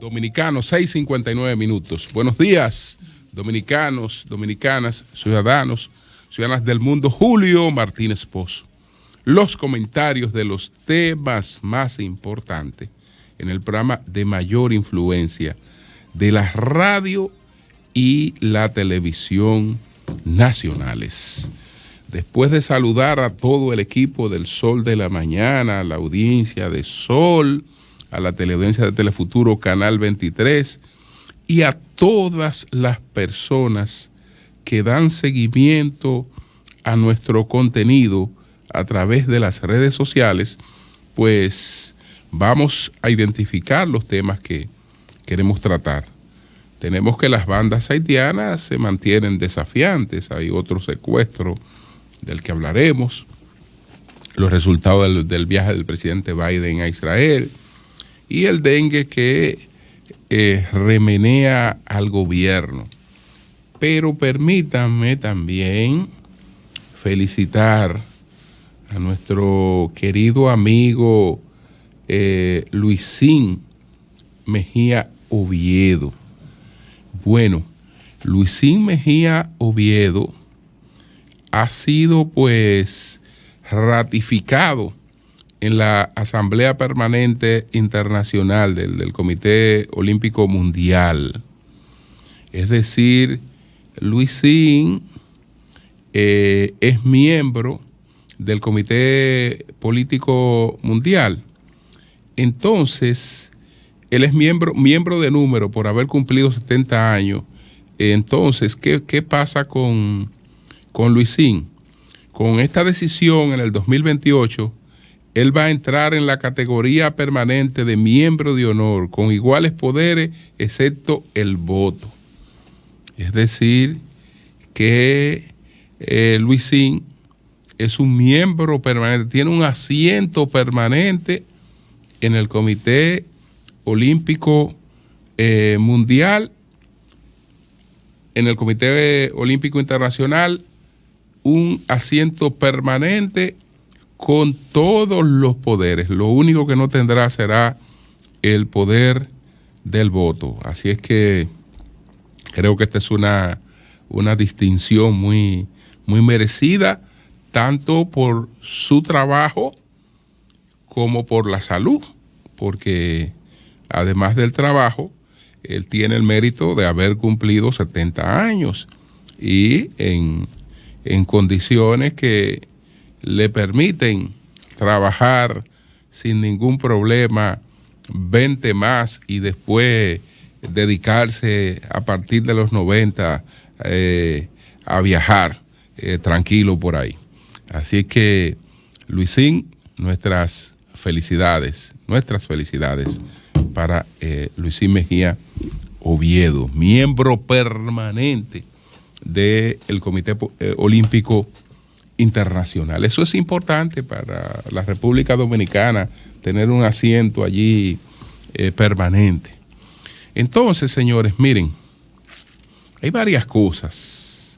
Dominicanos, 6:59 minutos. Buenos días, dominicanos, dominicanas, ciudadanas del mundo. Julio Martínez Pozo. Los comentarios de los temas más importantes en el programa de mayor influencia de la radio y la televisión nacionales. Después de saludar a todo el equipo del Sol de la Mañana, a la audiencia de Sol, a la teleaudiencia de Telefuturo Canal 23 y a todas las personas que dan seguimiento a nuestro contenido a través de las redes sociales, pues vamos a identificar los temas que queremos tratar. Tenemos que las bandas haitianas se mantienen desafiantes, hay otro secuestro del que hablaremos, los resultados del viaje del presidente Biden a Israel, y el dengue que remenea al gobierno. Pero permítanme también felicitar a nuestro querido amigo Luisín Mejía Oviedo. Bueno, Luisín Mejía Oviedo ha sido pues ratificado en la Asamblea Permanente Internacional del Comité Olímpico Mundial. Es decir, Luisín es miembro del Comité Político Mundial. Entonces, él es miembro de número por haber cumplido 70 años. Entonces, ¿qué pasa con Luisín? Con esta decisión en el 2028, él va a entrar en la categoría permanente de miembro de honor, con iguales poderes, excepto el voto. Es decir, que Luisín es un miembro permanente, tiene un asiento permanente en el Comité Olímpico Mundial, en el Comité Olímpico Internacional, un asiento permanente con todos los poderes. Lo único que no tendrá será el poder del voto. Así es que creo que esta es una distinción muy, muy merecida, tanto por su trabajo como por la salud, porque además del trabajo, él tiene el mérito de haber cumplido 70 años y en condiciones que le permiten trabajar sin ningún problema 20 más y después dedicarse a partir de los 90 a viajar tranquilo por ahí. Así que, Luisín, nuestras felicidades para Luisín Mejía Oviedo, miembro permanente del Comité Olímpico Internacional. Eso es importante para la República Dominicana, tener un asiento allí permanente. Entonces, señores, miren, hay varias cosas,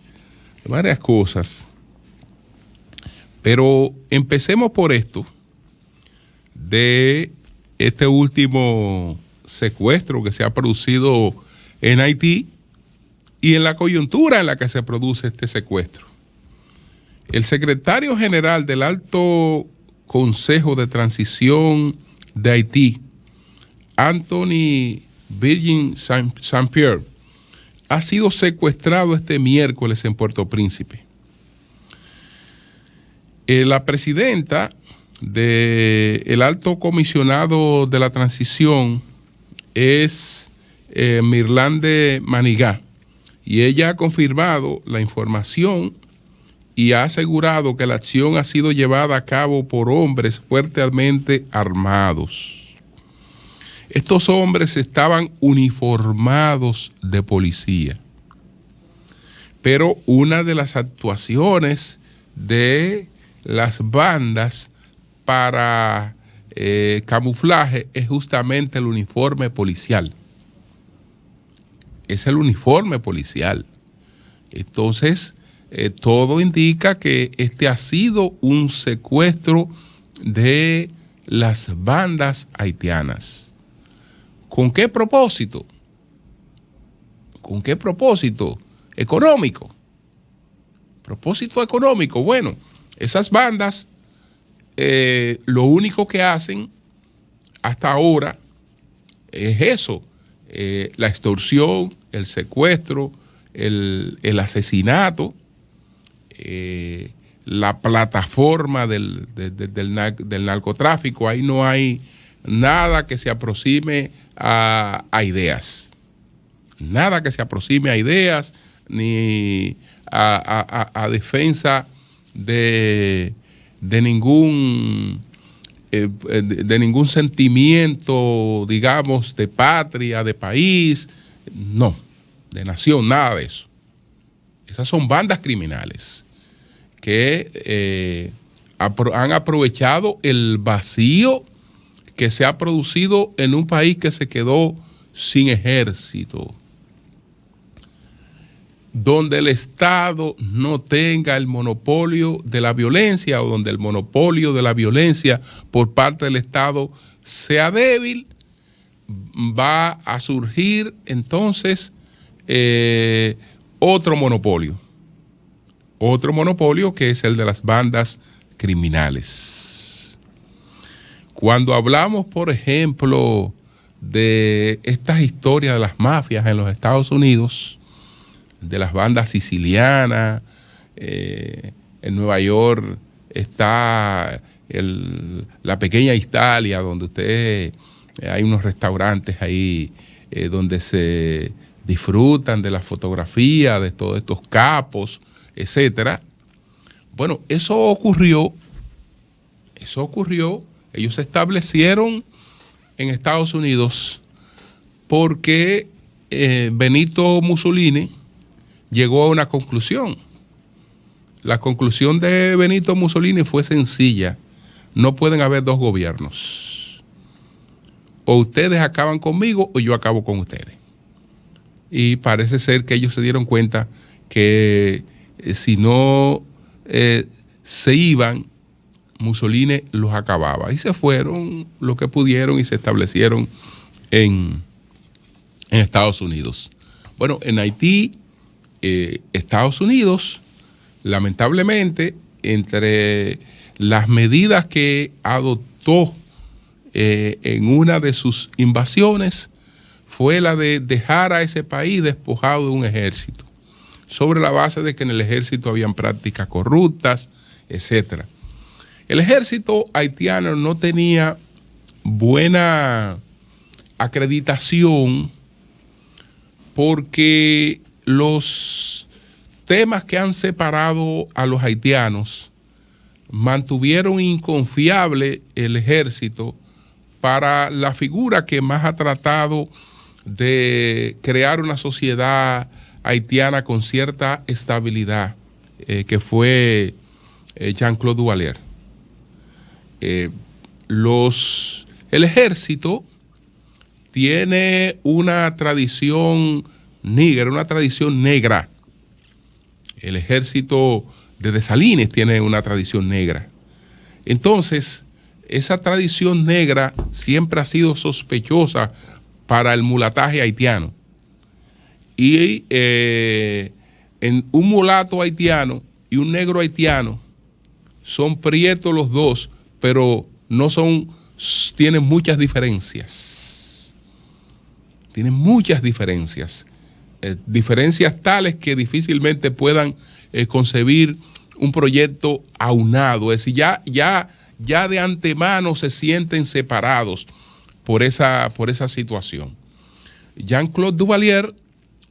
pero empecemos por esto de este último secuestro que se ha producido en Haití y en la coyuntura en la que se produce este secuestro. El secretario general del Alto Consejo de Transición de Haití, Anthony Virgin Saint-Pierre, ha sido secuestrado este miércoles en Puerto Príncipe. La presidenta del Alto Comisionado de la Transición es Mirlande Manigá, y ella ha confirmado la información y ha asegurado que la acción ha sido llevada a cabo por hombres fuertemente armados. Estos hombres estaban uniformados de policía, pero una de las actuaciones de las bandas para camuflaje es justamente el uniforme policial. Es el uniforme policial. Entonces, todo indica que este ha sido un secuestro de las bandas haitianas. ¿Con qué propósito? ¿Con qué propósito? Económico. Propósito económico. Bueno, esas bandas lo único que hacen hasta ahora es eso, la extorsión, el secuestro, el asesinato, la plataforma del narcotráfico. Ahí no hay nada que se aproxime a ideas. Nada que se aproxime a ideas ni a defensa de ningún sentimiento, digamos, de patria, de país, no, de nación, nada de eso. Esas son bandas criminales que han aprovechado el vacío que se ha producido en un país que se quedó sin ejército, donde el Estado no tenga el monopolio de la violencia, o donde el monopolio de la violencia por parte del Estado sea débil, va a surgir entonces otro monopolio que es el de las bandas criminales. Cuando hablamos, por ejemplo, de estas historias de las mafias en los Estados Unidos, de las bandas sicilianas, en Nueva York está la pequeña Italia, donde hay unos restaurantes ahí donde se disfrutan de la fotografía de todos estos capos, etcétera. Bueno, eso ocurrió, ellos se establecieron en Estados Unidos porque Benito Mussolini llegó a una conclusión. La conclusión de Benito Mussolini fue sencilla: no pueden haber dos gobiernos. O ustedes acaban conmigo o yo acabo con ustedes. Y parece ser que ellos se dieron cuenta que si no se iban, Mussolini los acababa. Y se fueron lo que pudieron y se establecieron en Estados Unidos. Bueno, en Haití, Estados Unidos, lamentablemente, entre las medidas que adoptó en una de sus invasiones, fue la de dejar a ese país despojado de un ejército, sobre la base de que en el ejército habían prácticas corruptas, etc. El ejército haitiano no tenía buena acreditación porque los temas que han separado a los haitianos mantuvieron inconfiable el ejército para la figura que más ha tratado de crear una sociedad haitiana con cierta estabilidad, que fue Jean-Claude Duvalier. El ejército tiene una tradición negra. El ejército de Dessalines tiene una tradición negra. Entonces, esa tradición negra siempre ha sido sospechosa para el mulataje haitiano. Y en un mulato haitiano y un negro haitiano son prietos los dos, pero tienen muchas diferencias. Tienen muchas diferencias. Diferencias tales que difícilmente puedan concebir un proyecto aunado. Es decir, ya de antemano se sienten separados por esa situación. Jean-Claude Duvalier,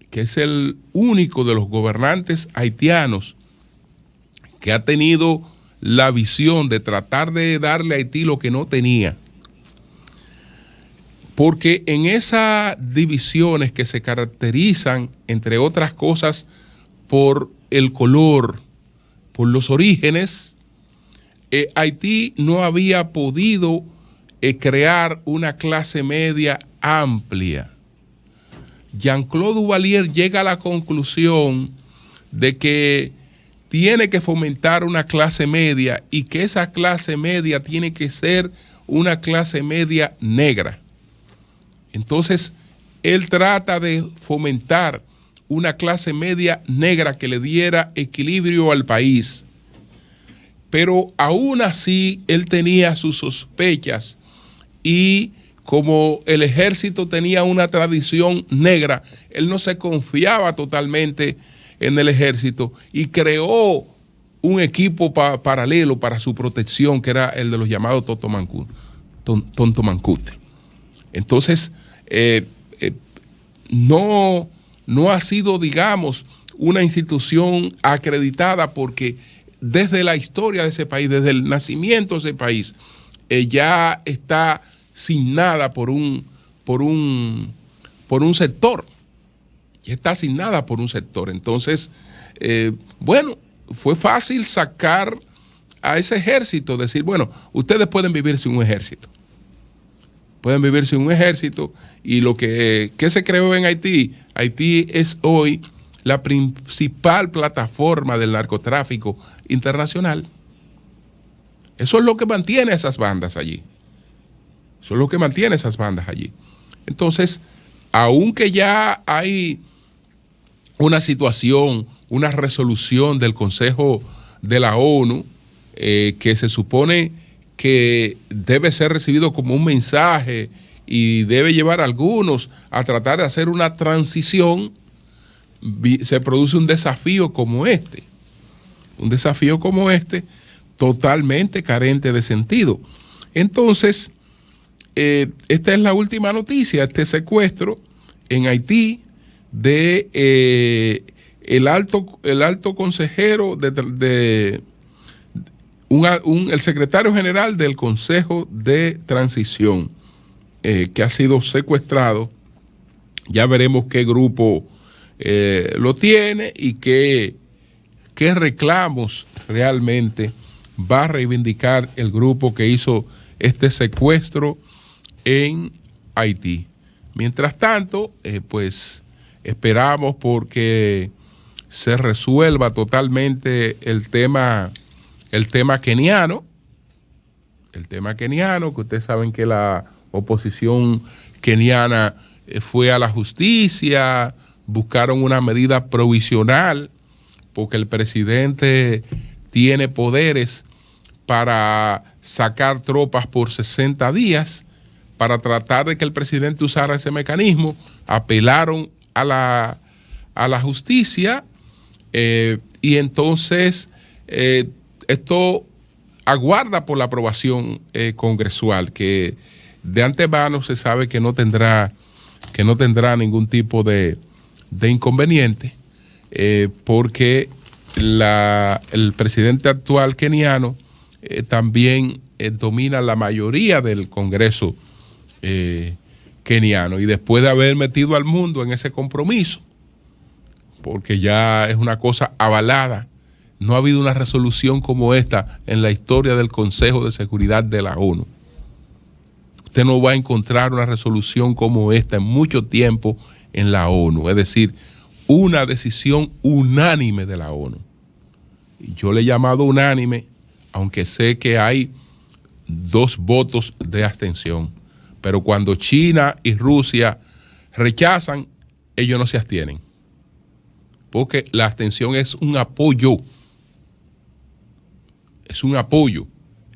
que es el único de los gobernantes haitianos que ha tenido la visión de tratar de darle a Haití lo que no tenía, porque en esas divisiones que se caracterizan, entre otras cosas, por el color, por los orígenes, Haití no había podido crear una clase media amplia. Jean-Claude Duvalier llega a la conclusión de que tiene que fomentar una clase media y que esa clase media tiene que ser una clase media negra. Entonces, él trata de fomentar una clase media negra que le diera equilibrio al país. Pero aún así, él tenía sus sospechas y como el ejército tenía una tradición negra, él no se confiaba totalmente en el ejército y creó un equipo paralelo para su protección, que era el de los llamados Tontomancute. Entonces, no ha sido, digamos, una institución acreditada, porque desde la historia de ese país, desde el nacimiento de ese país, ya está asignada por un sector. Ya está asignada por un sector. Entonces, bueno, fue fácil sacar a ese ejército, decir, bueno, ustedes pueden vivir sin un ejército. Pueden vivir sin un ejército. Y lo que se creó en Haití, Haití es hoy la principal plataforma del narcotráfico internacional. Eso es lo que mantiene a esas bandas allí. Eso es lo que mantiene a esas bandas allí. Entonces, aunque ya hay una situación, una resolución del Consejo de la ONU, que se supone que debe ser recibido como un mensaje y debe llevar a algunos a tratar de hacer una transición, se produce un desafío como este. Un desafío como este, totalmente carente de sentido. Entonces, esta es la última noticia, este secuestro en Haití de el alto consejero el secretario general del Consejo de Transición, que ha sido secuestrado. Ya veremos qué grupo lo tiene y qué reclamos realmente va a reivindicar el grupo que hizo este secuestro en Haití. Mientras tanto, pues esperamos porque se resuelva totalmente el tema keniano. El tema keniano, que ustedes saben que la oposición keniana fue a la justicia, buscaron una medida provisional, porque el presidente tiene poderes para sacar tropas por 60 días, para tratar de que el presidente usara ese mecanismo. Apelaron a la justicia, y entonces esto aguarda por la aprobación congresual, que de antemano se sabe que no tendrá ningún tipo de inconveniente, porque el presidente actual keniano también domina la mayoría del Congreso keniano, y después de haber metido al mundo en ese compromiso, porque ya es una cosa avalada, no ha habido una resolución como esta en la historia del Consejo de Seguridad de la ONU. Usted no va a encontrar una resolución como esta en mucho tiempo en la ONU, es decir, una decisión unánime de la ONU. Y yo le he llamado unánime, aunque sé que hay 2 votos de abstención. Pero cuando China y Rusia rechazan, ellos no se abstienen, porque la abstención es un apoyo. Es un apoyo.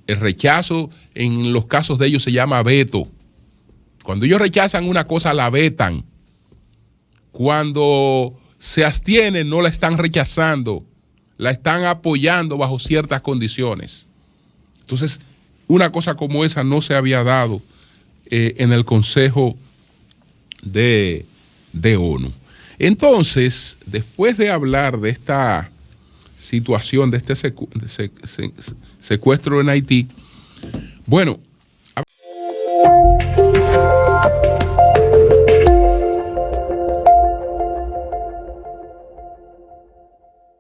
El rechazo en los casos de ellos se llama veto. Cuando ellos rechazan una cosa, la vetan. Cuando se abstienen, no la están rechazando, la están apoyando bajo ciertas condiciones. Entonces, una cosa como esa no se había dado en el Consejo de ONU. Entonces, después de hablar de esta situación, de este secuestro en Haití, bueno,